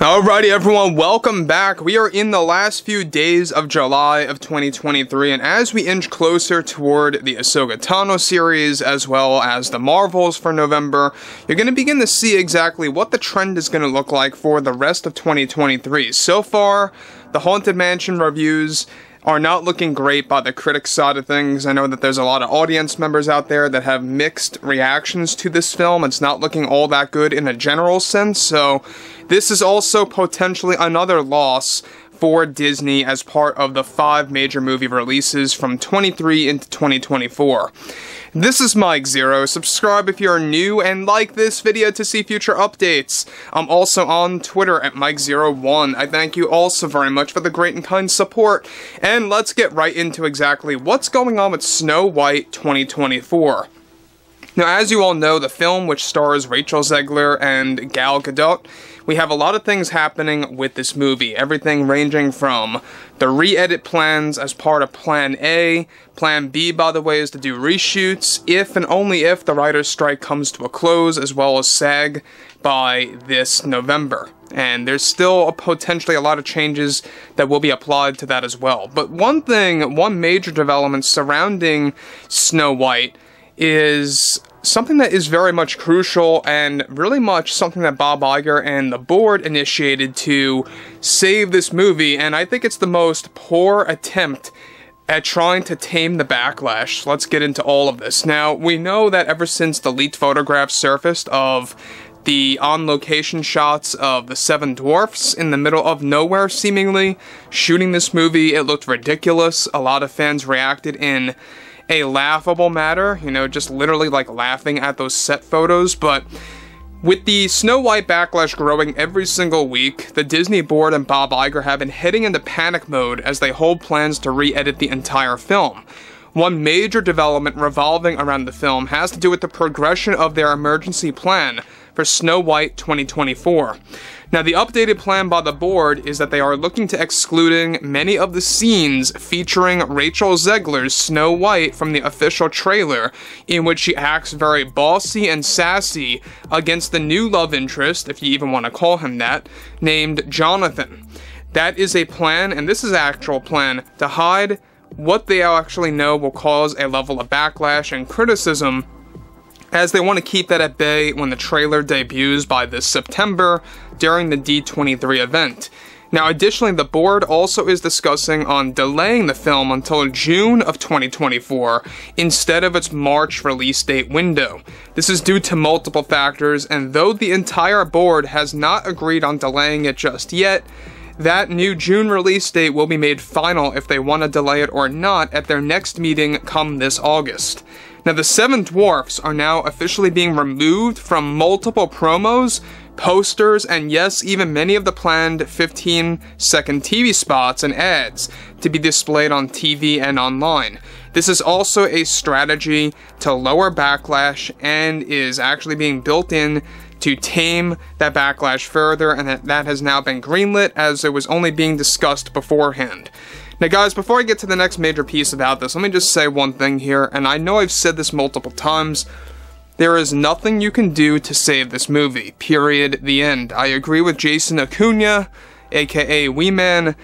Alrighty everyone, welcome back. We are in the last few days of July of 2023, and as we inch closer toward the Ahsoka Tano series, as well as the Marvels for November, you're going to begin to see exactly what the trend is going to look like for the rest of 2023. So far, the Haunted Mansion reviews are not looking great by the critics side of things. I know that there's a lot of audience members out there that have mixed reactions to this film. It's not looking all that good in a general sense, so this is also potentially another loss for Disney as part of the 5 major movie releases from 23 into 2024. This is Mike Zero. Subscribe if you're new and like this video to see future updates. I'm also on Twitter at Mike01. I thank you all so very much for the great and kind support. And let's get right into exactly what's going on with Snow White 2024. Now, as you all know, the film, which stars Rachel Zegler and Gal Gadot, we have a lot of things happening with this movie. Everything ranging from the re-edit plans as part of Plan A. Plan B, by the way, is to do reshoots if and only if the writer's strike comes to a close, as well as SAG by this November. And there's still potentially a lot of changes that will be applied to that as well. But one major development surrounding Snow White is something that is very much crucial and really much something that Bob Iger and the board initiated to save this movie, and I think it's the most poor attempt at trying to tame the backlash. Let's get into all of this. Now, we know that ever since the leaked photographs surfaced of the on-location shots of the 7 dwarfs in the middle of nowhere, seemingly, shooting this movie, it looked ridiculous. A lot of fans reacted in a laughable matter, you know, just literally like laughing at those set photos. But with the Snow White backlash growing every single week, the Disney board and Bob Iger have been heading into panic mode as they hold plans to re-edit the entire film. One major development revolving around the film has to do with the progression of their emergency plan for Snow White 2024. Now, the updated plan by the board is that they are looking to excluding many of the scenes featuring Rachel Zegler's Snow White from the official trailer, in which she acts very bossy and sassy against the new love interest, if you even want to call him that, named Jonathan. That is a plan, and this is an actual plan, to hide what they actually know will cause a level of backlash and criticism, as they want to keep that at bay when the trailer debuts by this September during the D23 event. Now, additionally, the board also is discussing on delaying the film until June of 2024 instead of its March release date window. This is due to multiple factors, and though the entire board has not agreed on delaying it just yet, that new June release date will be made final if they want to delay it or not at their next meeting come this August. Now, the 7 dwarfs are now officially being removed from multiple promos, posters, and yes, even many of the planned 15-second TV spots and ads to be displayed on TV and online. This is also a strategy to lower backlash and is actually being built in to tame that backlash further, and that has now been greenlit as it was only being discussed beforehand. Now guys, before I get to the next major piece about this, let me just say one thing here, and I know I've said this multiple times. There is nothing you can do to save this movie. Period. The end. I agree with Jason Acuna, aka Wee Man.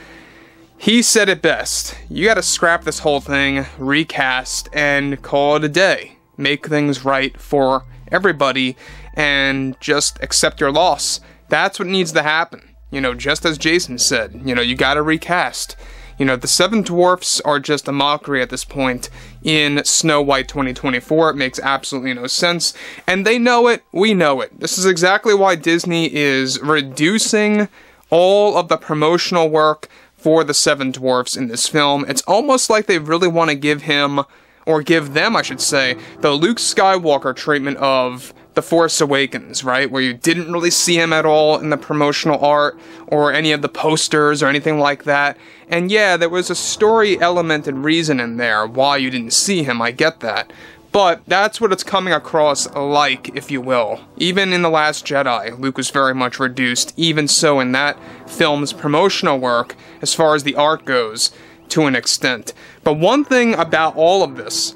He said it best. You gotta scrap this whole thing, recast, and call it a day. Make things right for everybody, and just accept your loss. That's what needs to happen. You know, just as Jason said, you know, you gotta recast. You know, the 7 dwarfs are just a mockery at this point in Snow White 2024. It makes absolutely no sense. And they know it, we know it. This is exactly why Disney is reducing all of the promotional work for the 7 dwarfs in this film. It's almost like they really want to give him, or give them, I should say, the Luke Skywalker treatment of The Force Awakens, right? Where you didn't really see him at all in the promotional art or any of the posters or anything like that. And yeah, there was a story element and reason in there why you didn't see him, I get that. But that's what it's coming across like, if you will. Even in The Last Jedi, Luke was very much reduced, even so in that film's promotional work, as far as the art goes, to an extent. But one thing about all of this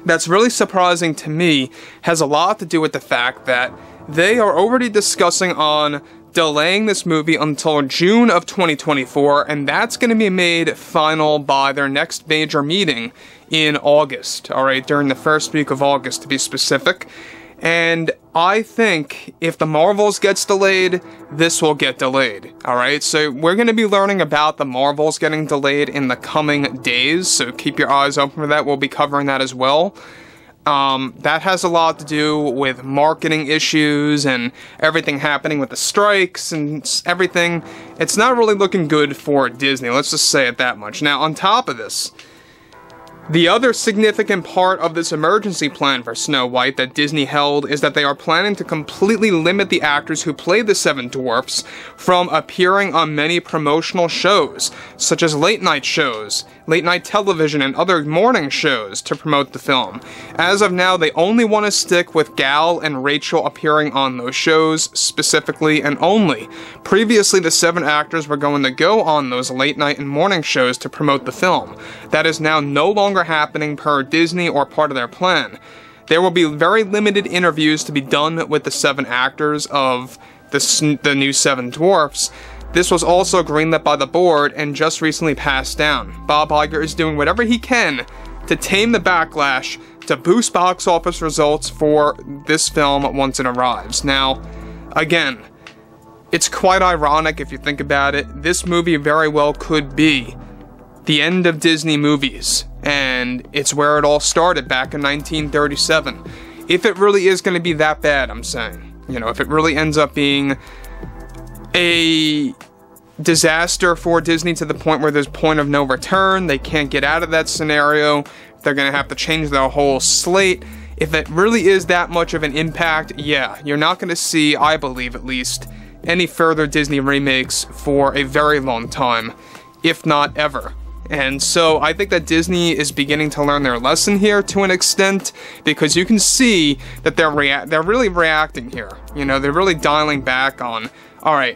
that's really surprising to me has a lot to do with the fact that they are already discussing on delaying this movie until June of 2024, and that's going to be made final by their next major meeting in August, alright, during the first week of August to be specific. And I think if the Marvels gets delayed, this will get delayed, alright? So we're going to be learning about the Marvels getting delayed in the coming days, so keep your eyes open for that. We'll be covering that as well. That has a lot to do with marketing issues and everything happening with the strikes and everything. It's not really looking good for Disney, let's just say it that much. Now, on top of this, the other significant part of this emergency plan for Snow White that Disney held is that they are planning to completely limit the actors who play the Seven Dwarfs from appearing on many promotional shows, such as late-night shows, late-night television, and other morning shows to promote the film. As of now, they only want to stick with Gal and Rachel appearing on those shows, specifically and only. Previously, the 7 actors were going to go on those late-night and morning shows to promote the film. That is now no longer happening per Disney or part of their plan. There will be very limited interviews to be done with the 7 actors of the new 7 Dwarfs. This was also greenlit by the board and just recently passed down. Bob Iger is doing whatever he can to tame the backlash to boost box office results for this film once it arrives. Now, again, it's quite ironic if you think about it. This movie very well could be the end of Disney movies, and it's where it all started back in 1937. If it really is going to be that bad, I'm saying. You know, if it really ends up being a disaster for Disney to the point where there's point of no return, they can't get out of that scenario, they're going to have to change their whole slate. If it really is that much of an impact, yeah, you're not going to see, I believe at least, any further Disney remakes for a very long time, if not ever. And so I think that Disney is beginning to learn their lesson here to an extent, because you can see that they're really reacting here. You know, they're really dialing back on, alright,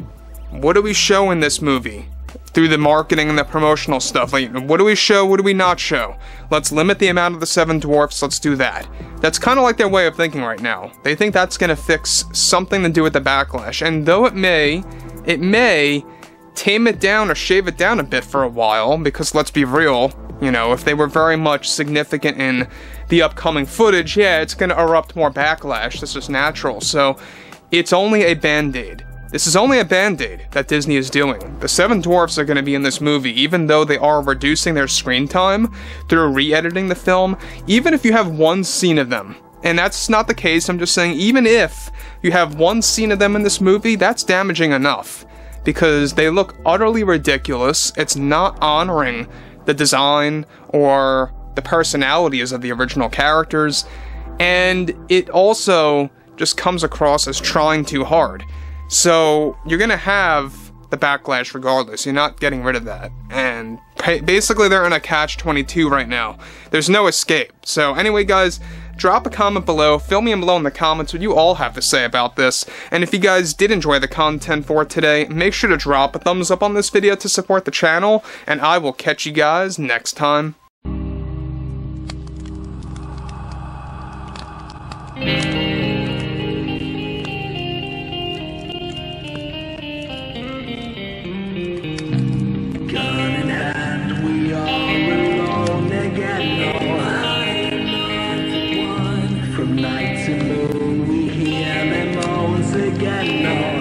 what do we show in this movie? Through the marketing and the promotional stuff. Like, what do we show, what do we not show? Let's limit the amount of the 7 Dwarfs, let's do that. That's kind of like their way of thinking right now. They think that's going to fix something to do with the backlash, and though it may tame it down or shave it down a bit for a while, because let's be real, you know, if they were very much significant in the upcoming footage, yeah, it's going to erupt more backlash, this is natural, so it's only a band-aid. This is only a band-aid that Disney is doing. The 7 Dwarfs are going to be in this movie, even though they are reducing their screen time through re-editing the film, even if you have one scene of them. And that's not the case, I'm just saying, even if you have one scene of them in this movie, that's damaging enough. Because they look utterly ridiculous, it's not honoring the design or the personalities of the original characters, and it also just comes across as trying too hard. So you're gonna have the backlash regardless, you're not getting rid of that, and basically they're in a catch-22 right now. There's no escape. So anyway guys, drop a comment below, fill me in below in the comments what you all have to say about this, and if you guys did enjoy the content for today, make sure to drop a thumbs up on this video to support the channel, and I will catch you guys next time. Night to moon, we hear them moans again.